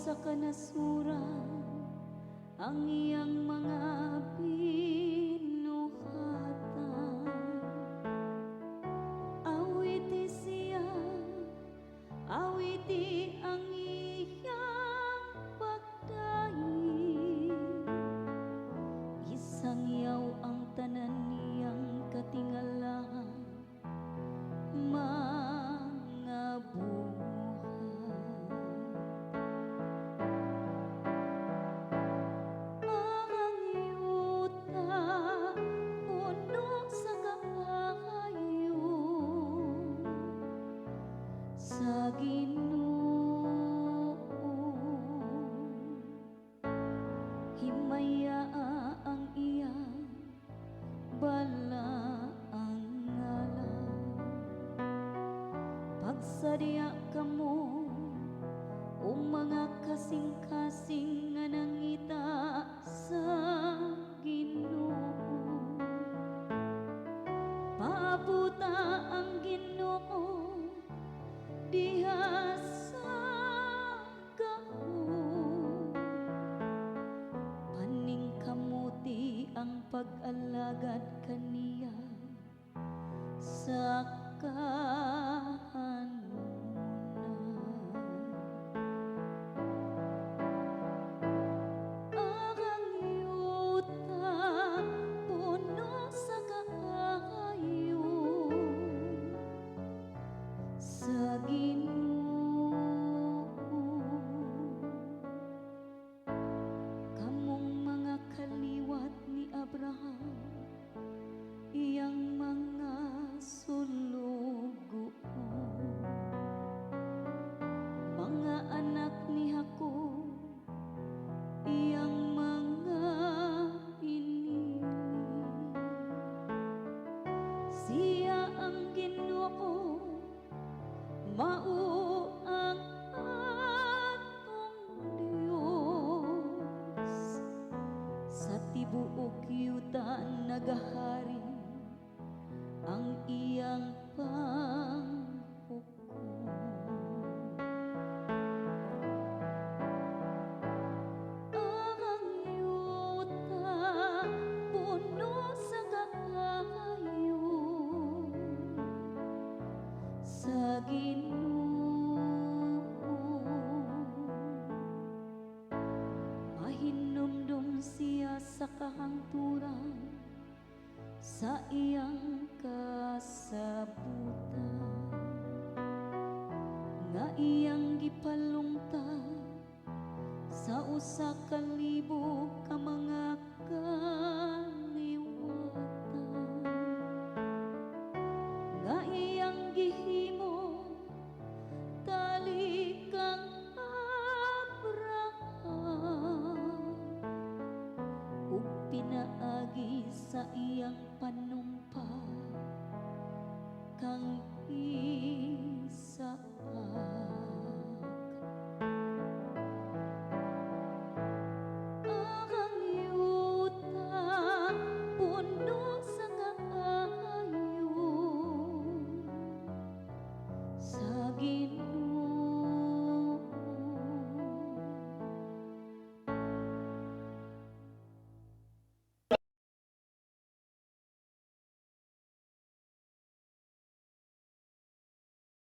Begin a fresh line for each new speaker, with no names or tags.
sa kanasuran ang iyang mga binuhatan. Awiti siya, awiti ang iyang pagdaig. Isang yaw ang tanan niyang katingalahan, mga buhay. Ang yuta puno sa kaayo sa Ginoo, himaya ang iyang balaang ngalan. Pagsadya kamo o mga kasing-kasing nga nangita sa Ginoo, paabuta ang Ginoo diha sa gahom. Paningkamuti ang pag-alagad kaniya sa kahanunan. Ang yuta puno sa kaayo sa Ginoo, kamong mga kaliwat ni Abraham, iyang mga sulugoon, mga anak ni Jacob, iyang mga pinili. Siya ang Ginoo, mao ang atong Dios. Sa tibuok yuta nagahari ang iyang panghukom. Ang yuta puno sa kaayo sa Ginoo, mahinumdum siya sa kahangturan sa iyang kasabutan, nga iyang gipalungtad sa usa ka libo ka mga kaliwatan, nga iyang gihimo tali kang Abraham, ug pinaagi sa iyang panumpa kang Isaac.